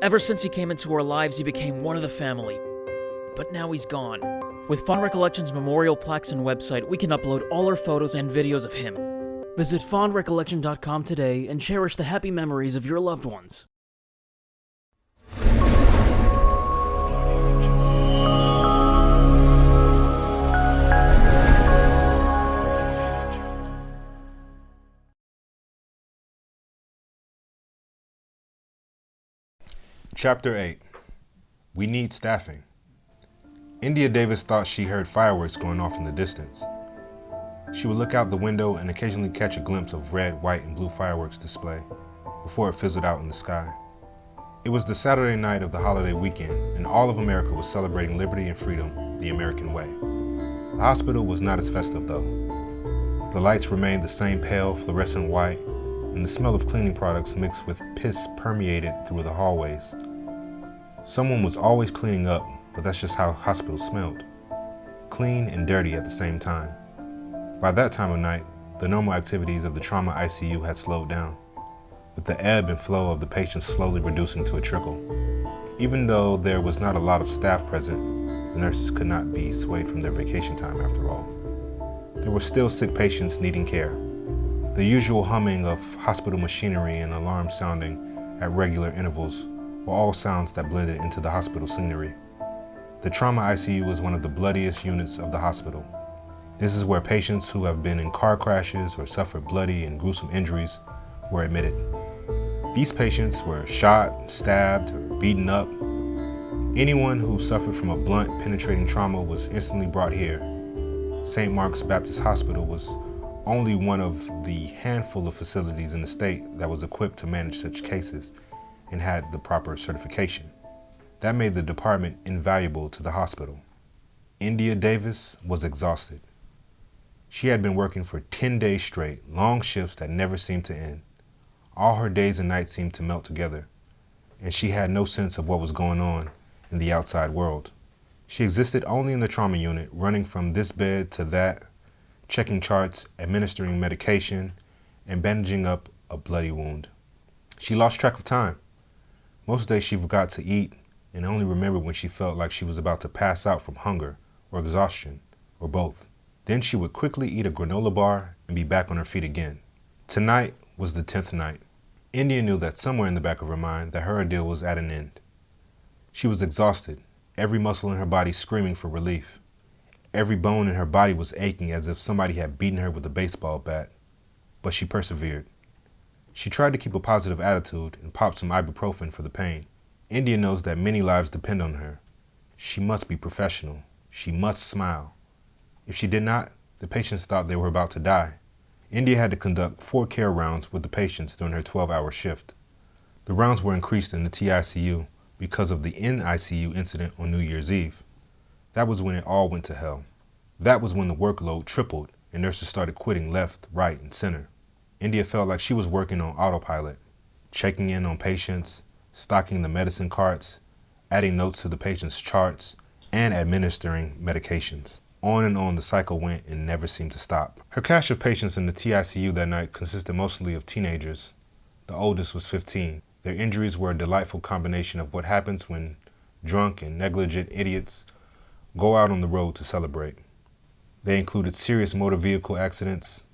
Ever since he came into our lives, he became one of the family. But now he's gone. With Fond Recollections memorial plaques and website, we can upload all our photos and videos of him. Visit fondrecollection.com today and cherish the happy memories of your loved ones. Chapter 8. We need staffing. India Davis thought she heard fireworks going off in the distance. She would look out the window and occasionally catch a glimpse of red, white, and blue fireworks display before it fizzled out in the sky. It was the Saturday night of the holiday weekend, and all of America was celebrating liberty and freedom the American way. The hospital was not as festive, though. The lights remained the same pale, fluorescent white, and the smell of cleaning products mixed with piss permeated through the hallways. Someone was always cleaning up, but that's just how hospitals smelled. Clean and dirty at the same time. By that time of night, the normal activities of the trauma ICU had slowed down, with the ebb and flow of the patients slowly reducing to a trickle. Even though there was not a lot of staff present, the nurses could not be swayed from their vacation time after all. There were still sick patients needing care. The usual humming of hospital machinery and alarms sounding at regular intervals were all sounds that blended into the hospital scenery. The trauma ICU was one of the bloodiest units of the hospital. This is where patients who have been in car crashes or suffered bloody and gruesome injuries were admitted. These patients were shot, stabbed, or beaten up. Anyone who suffered from a blunt, penetrating trauma was instantly brought here. St. Mark's Baptist Hospital was only one of the handful of facilities in the state that was equipped to manage such cases and had the proper certification. That made the department invaluable to the hospital. India Davis was exhausted. She had been working for 10 days straight, long shifts that never seemed to end. All her days and nights seemed to melt together, and she had no sense of what was going on in the outside world. She existed only in the trauma unit, running from this bed to that, checking charts, administering medication, and bandaging up a bloody wound. She lost track of time. Most days she forgot to eat and only remembered when she felt like she was about to pass out from hunger or exhaustion, or both. Then she would quickly eat a granola bar and be back on her feet again. Tonight was the 10th night. India knew that somewhere in the back of her mind that her ordeal was at an end. She was exhausted, every muscle in her body screaming for relief. Every bone in her body was aching as if somebody had beaten her with a baseball bat, but she persevered. She tried to keep a positive attitude and popped some ibuprofen for the pain. India knows that many lives depend on her. She must be professional. She must smile. If she did not, the patients thought they were about to die. India had to conduct 4 care rounds with the patients during her 12-hour shift. The rounds were increased in the TICU because of the NICU incident on New Year's Eve. That was when it all went to hell. That was when the workload tripled and nurses started quitting left, right, and center. India felt like she was working on autopilot, checking in on patients, stocking the medicine carts, adding notes to the patient's charts, and administering medications. On and on the cycle went and never seemed to stop. Her cache of patients in the TICU that night consisted mostly of teenagers. The oldest was 15. Their injuries were a delightful combination of what happens when drunk and negligent idiots go out on the road to celebrate. They included serious motor vehicle accidents,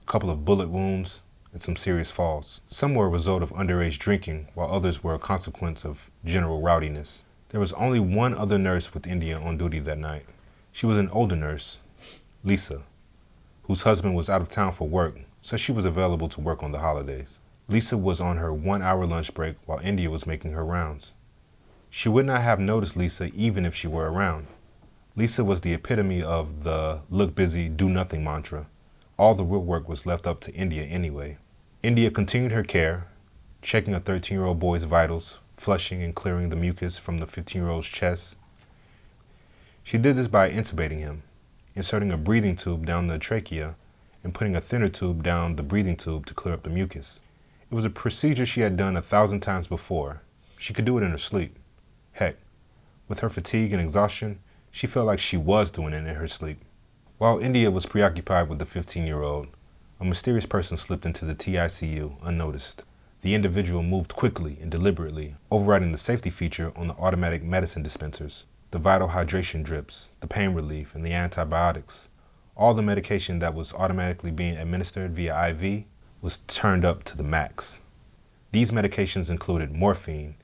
a couple of bullet wounds, and some serious falls. Some were a result of underage drinking, while others were a consequence of general rowdiness. There was only one other nurse with India on duty that night. She was an older nurse, Lisa, whose husband was out of town for work, so she was available to work on the holidays. Lisa was on her 1-hour lunch break while India was making her rounds. She would not have noticed Lisa even if she were around. Lisa was the epitome of the look busy, do nothing mantra. All the real work was left up to India anyway. India continued her care, checking a 13-year-old boy's vitals, flushing and clearing the mucus from the 15-year-old's chest. She did this by intubating him, inserting a breathing tube down the trachea and putting a thinner tube down the breathing tube to clear up the mucus. It was a procedure she had done 1,000 times before. She could do it in her sleep. Heck, with her fatigue and exhaustion, she felt like she was doing it in her sleep. While India was preoccupied with the 15-year-old, a mysterious person slipped into the TICU unnoticed. The individual moved quickly and deliberately, overriding the safety feature on the automatic medicine dispensers, the vital hydration drips, the pain relief, and the antibiotics. All the medication that was automatically being administered via IV was turned up to the max. These medications included morphine,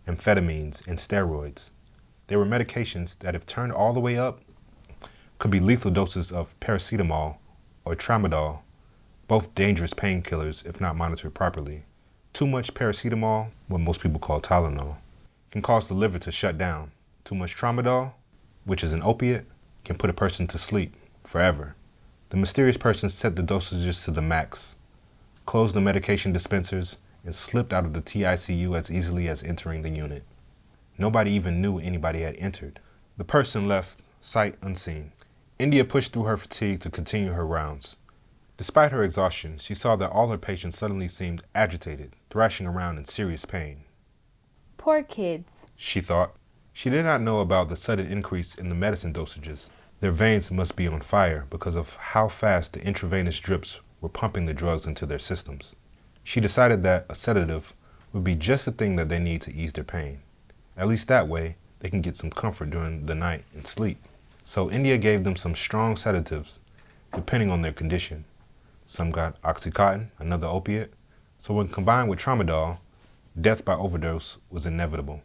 amphetamines, and steroids. They were medications that, if turned all the way up, could be lethal doses of paracetamol or tramadol, both dangerous painkillers if not monitored properly. Too much paracetamol, what most people call Tylenol, can cause the liver to shut down. Too much tramadol, which is an opiate, can put a person to sleep forever. The mysterious person set the dosages to the max, closed the medication dispensers, and slipped out of the TICU as easily as entering the unit. Nobody even knew anybody had entered. The person left, sight unseen. India pushed through her fatigue to continue her rounds. Despite her exhaustion, she saw that all her patients suddenly seemed agitated, thrashing around in serious pain. Poor kids, She thought. She did not know about the sudden increase in the medicine dosages. Their veins must be on fire because of how fast the intravenous drips were pumping the drugs into their systems. She decided that a sedative would be just the thing that they need to ease their pain. At least that way, they can get some comfort during the night and sleep. So India gave them some strong sedatives, depending on their condition. Some got Oxycontin, another opiate, so when combined with tramadol, death by overdose was inevitable.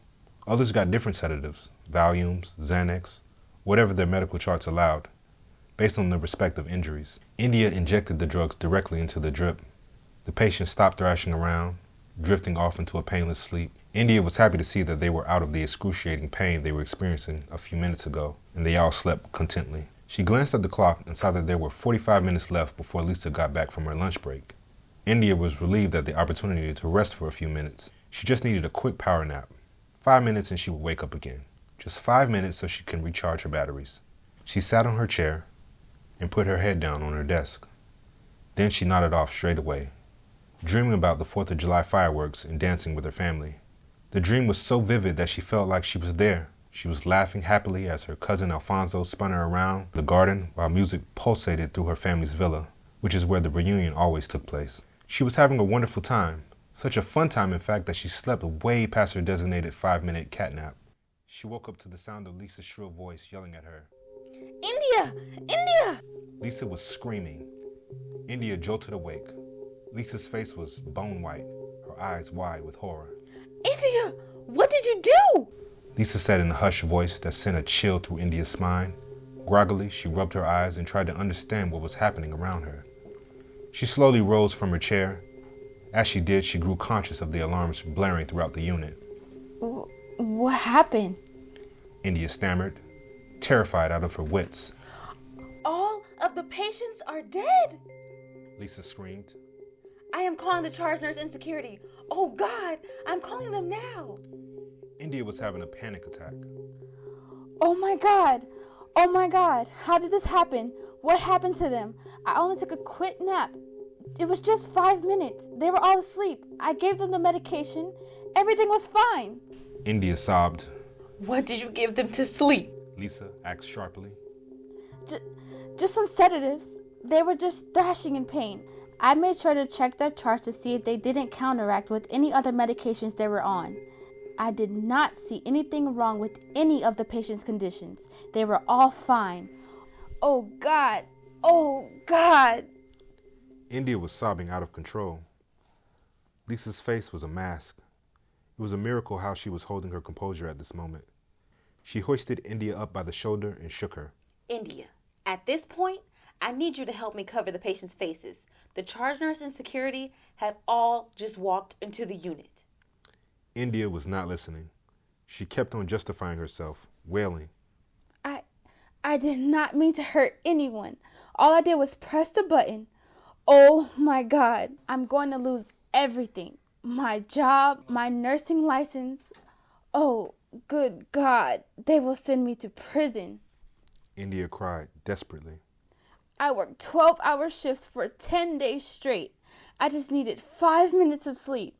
Others got different sedatives, Valiums, Xanax, whatever their medical charts allowed, based on their respective injuries. India injected the drugs directly into the drip. The patient stopped thrashing around, drifting off into a painless sleep. India was happy to see that they were out of the excruciating pain they were experiencing a few minutes ago, and they all slept contently. She glanced at the clock and saw that there were 45 minutes left before Lisa got back from her lunch break. India was relieved at the opportunity to rest for a few minutes. She just needed a quick power nap. 5 minutes and she would wake up again. Just 5 minutes so she can recharge her batteries. She sat on her chair and put her head down on her desk. Then she nodded off straight away, dreaming about the 4th of July fireworks and dancing with her family. The dream was so vivid that she felt like she was there. She was laughing happily as her cousin Alfonso spun her around the garden while music pulsated through her family's villa, which is where the reunion always took place. She was having a wonderful time. Such a fun time, in fact, that she slept way past her designated 5-minute catnap. She woke up to the sound of Lisa's shrill voice yelling at her. India! India! Lisa was screaming. India jolted awake. Lisa's face was bone white, her eyes wide with horror. India! What did you do? Lisa said in a hushed voice that sent a chill through India's spine. Groggily, she rubbed her eyes and tried to understand what was happening around her. She slowly rose from her chair. As she did, she grew conscious of the alarms blaring throughout the unit. What happened? India stammered, terrified out of her wits. All of the patients are dead. Lisa screamed. I am calling the charge nurse and security. Oh God, I'm calling them now. India was having a panic attack. Oh my God. Oh my God. How did this happen? What happened to them? I only took a quick nap. It was just 5 minutes. They were all asleep. I gave them the medication. Everything was fine. India sobbed. What did you give them to sleep? Lisa asked sharply. Just some sedatives. They were just thrashing in pain. I made sure to check their charts to see if they didn't counteract with any other medications they were on. I did not see anything wrong with any of the patient's conditions. They were all fine. Oh God. Oh God. India was sobbing out of control. Lisa's face was a mask. It was a miracle how she was holding her composure at this moment. She hoisted India up by the shoulder and shook her. India, at this point, I need you to help me cover the patients' faces. The charge nurse and security have all just walked into the unit. India was not listening. She kept on justifying herself, wailing. I did not mean to hurt anyone. All I did was press the button. Oh my God, I'm going to lose everything. My job, my nursing license. Oh, good God, they will send me to prison. India cried desperately. I worked 12-hour shifts for 10 days straight. I just needed 5 minutes of sleep.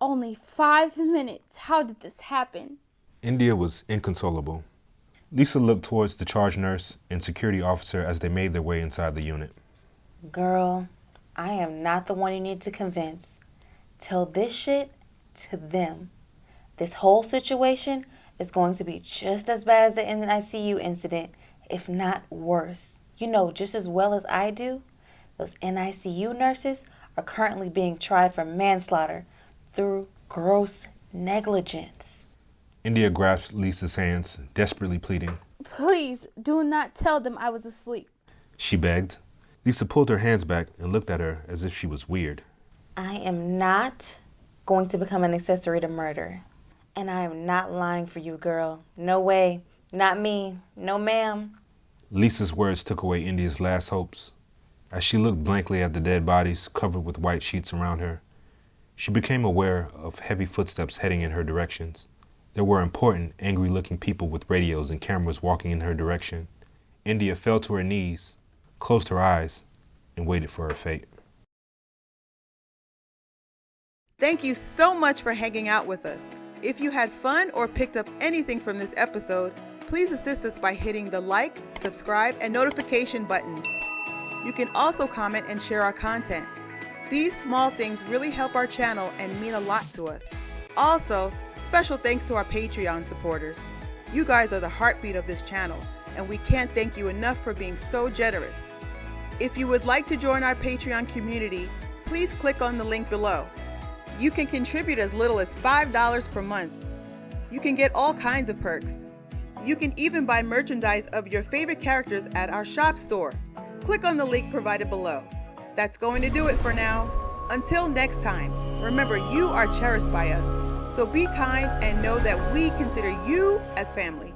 Only 5 minutes. How did this happen? India was inconsolable. Lisa looked towards the charge nurse and security officer as they made their way inside the unit. Girl, I am not the one you need to convince. tell this shit to them. This whole situation is going to be just as bad as the NICU incident, if not worse. You know just as well as I do, those NICU nurses are currently being tried for manslaughter through gross negligence. India grasped Lisa's hands, desperately pleading. Please do not tell them I was asleep. She begged. Lisa pulled her hands back and looked at her as if she was weird. I am not going to become an accessory to murder. And I am not lying for you, girl. No way. Not me. No, ma'am. Lisa's words took away India's last hopes. As she looked blankly at the dead bodies covered with white sheets around her, she became aware of heavy footsteps heading in her directions. There were important, angry-looking people with radios and cameras walking in her direction. India fell to her knees, closed her eyes, and waited for her fate. Thank you so much for hanging out with us. If you had fun or picked up anything from this episode, please assist us by hitting the like, subscribe, and notification buttons. You can also comment and share our content. These small things really help our channel and mean a lot to us. Also, special thanks to our Patreon supporters. You guys are the heartbeat of this channel, and we can't thank you enough for being so generous. If you would like to join our Patreon community, please click on the link below. You can contribute as little as $5 per month. You can get all kinds of perks. You can even buy merchandise of your favorite characters at our shop store. Click on the link provided below. That's going to do it for now. Until next time, remember you are cherished by us. So be kind and know that we consider you as family.